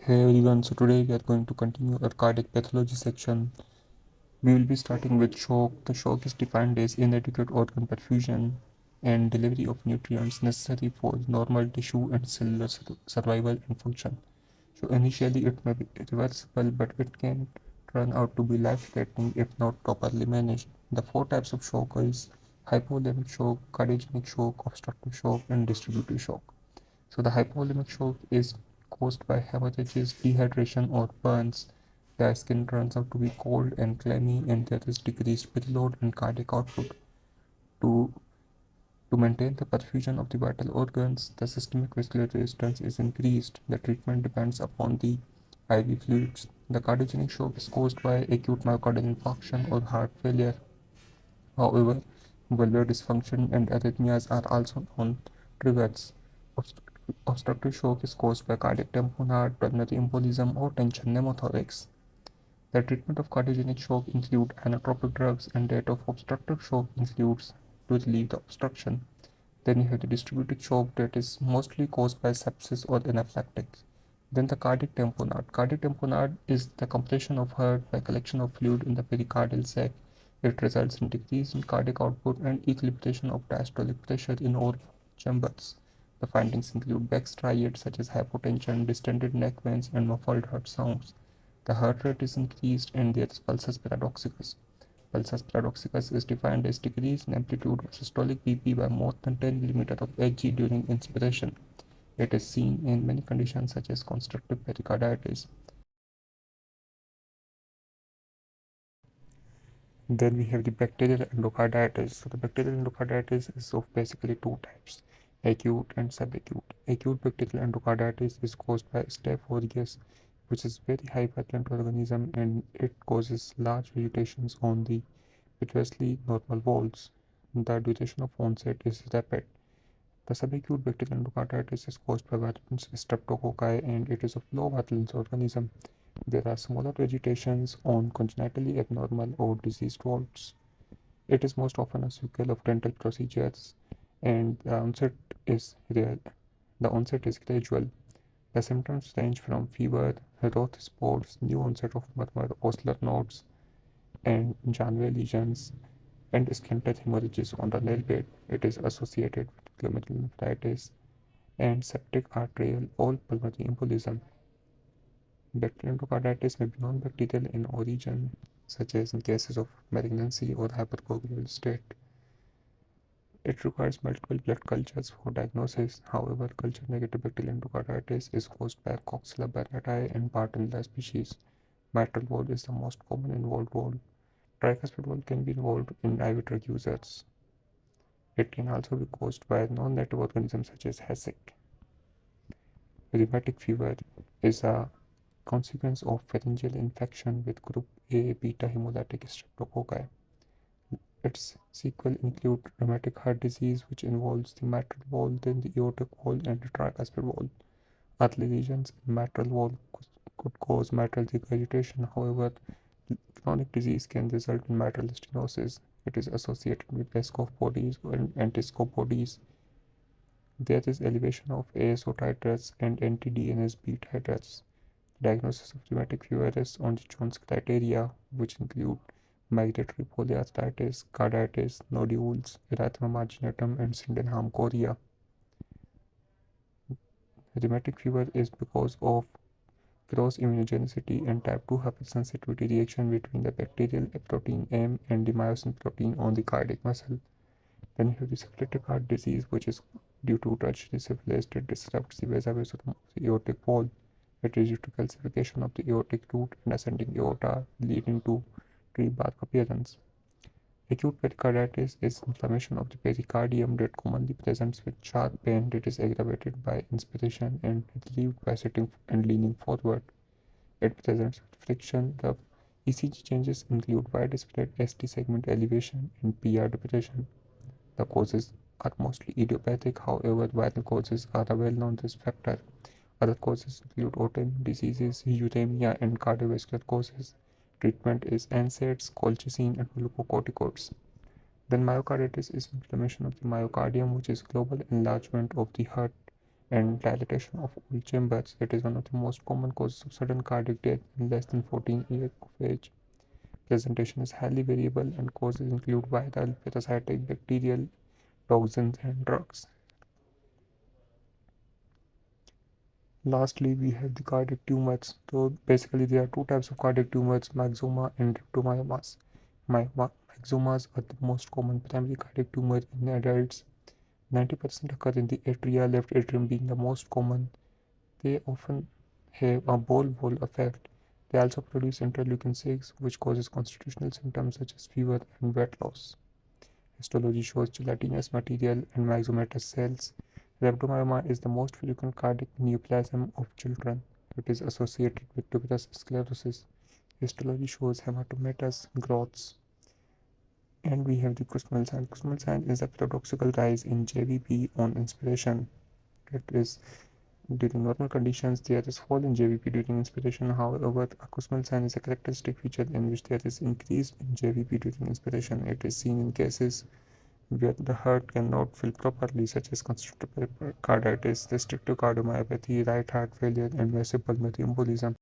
Hey everyone, so today we are going to continue our cardiac pathology section. We will be starting with shock. The shock is defined as inadequate organ perfusion and delivery of nutrients necessary for normal tissue and cellular survival and function. So initially it may be reversible, but it can turn out to be life-threatening if not properly managed. The four types of shock is hypovolemic shock, cardiogenic shock, obstructive shock, and distributive shock. So the hypovolemic shock is caused by hemorrhages, dehydration, or burns. The skin turns out to be cold and clammy, and there is decreased preload and cardiac output. To, to maintain the perfusion of the vital organs, the systemic vascular resistance is increased. The treatment depends upon the IV fluids. The cardiogenic shock is caused by acute myocardial infarction or heart failure. However, valvular dysfunction and arrhythmias are also known triggers. Obstructive shock is caused by cardiac tamponade, pulmonary embolism, or tension pneumothorax. The treatment of cardiogenic shock includes inotropic drugs, and that of obstructive shock includes to relieve the obstruction. Then you have the distributed shock that is mostly caused by sepsis or anaphylactics. Then the cardiac tamponade. Cardiac tamponade is the compression of heart by collection of fluid in the pericardial sac. It results in decrease in cardiac output and equilibration of diastolic pressure in all chambers. The findings include back striates such as hypotension, distended neck veins, and muffled heart sounds. The heart rate is increased and there is pulsus paradoxicus. Pulsus paradoxicus is defined as decrease in amplitude of systolic BP by more than 10 mm of Hg during inspiration. It is seen in many conditions such as constrictive pericarditis. Then we have the bacterial endocarditis. So the bacterial endocarditis is of basically two types, acute and subacute. Acute bacterial endocarditis is caused by Staph aureus, which is very high virulent organism, and it causes large vegetations on the previously normal walls. The duration of onset is rapid. The subacute bacterial endocarditis is caused by virulence streptococci, and it is of low virulence organism. There are smaller vegetations on congenitally abnormal or diseased walls. It is most often a sequel of dental procedures, and the onset is gradual. The symptoms range from fever, rough spots, new onset of murmur, oscular nodes, and Janway lesions, and splinter hemorrhages on the nail bed. It is associated with glomerulonephritis and septic arterial or pulmonary embolism. Bacterial endocarditis may be non-bacterial in origin, such as in cases of malignancy or hypercoagulable state. It requires multiple blood cultures for diagnosis. However, culture-negative bacterial endocarditis is caused by Coxella barytii and Bartonella species. Mitral valve is the most common involved valve. Tricuspid valve can be involved in IV drug users. It can also be caused by non-native organisms such as HASIC. Rheumatic fever is a consequence of pharyngeal infection with group A beta hemolytic streptococci. Its sequel include rheumatic heart disease, which involves the mitral valve, then the aortic valve, and the tricuspid valve. Early lesions in mitral valve could cause mitral regurgitation. However, chronic disease can result in mitral stenosis. It is associated with Escov bodies and anti-Escov bodies. There is elevation of ASO titers and anti-DNSB titers. Diagnosis of rheumatic fever rests on the Jones criteria, which include migratory polyarthritis, carditis, nodules, erythema marginatum, and Sydenham chorea. Rheumatic fever is because of cross immunogenicity and type 2 hypersensitivity reaction between the bacterial protein M and the myosin protein on the cardiac muscle. Then you have the syphilitic heart disease, which is due to tertiary syphilis that disrupts the vasa vasorum of the aortic wall. It is due to calcification of the aortic root and ascending aorta, leading to tree bark appearance. Acute pericarditis is inflammation of the pericardium that commonly presents with sharp pain that is aggravated by inspiration and relieved by sitting and leaning forward. It presents with friction. The ECG changes include widespread ST segment elevation and PR depression. The causes are mostly idiopathic, however, viral causes are a well-known risk factor. Other causes include autoimmune diseases, uremia, and cardiovascular causes. Treatment is NSAIDs, colchicine, and glucocorticoids. Then myocarditis is inflammation of the myocardium, which is global enlargement of the heart and dilatation of all chambers. It is one of the most common causes of sudden cardiac death in less than 14 years of age. Presentation is highly variable and causes include viral, parasitic, bacterial, toxins, and drugs. Lastly, we have the cardiac tumors. So basically, there are two types of cardiac tumors, myxoma and rhabdomyomas. Myxomas are the most common primary cardiac tumor in adults. 90% occur in the atria, left atrium being the most common. They often have a ball wall effect. They also produce interleukin 6, which causes constitutional symptoms such as fever and weight loss. Histology shows gelatinous material and myxomatous cells. Rhabdomyoma is the most frequent cardiac neoplasm of children. It is associated with tuberous sclerosis. Histology shows hematomatous growths. And we have the Usmle sign. Usmle sign is a paradoxical rise in JVP on inspiration. It is during normal conditions, there is fall in JVP during inspiration. However, a Usmle sign is a characteristic feature in which there is increase in JVP during inspiration. It is seen in cases where the heart cannot fill properly, such as constrictive pericarditis, restrictive cardiomyopathy, right heart failure, and massive pulmonary embolism.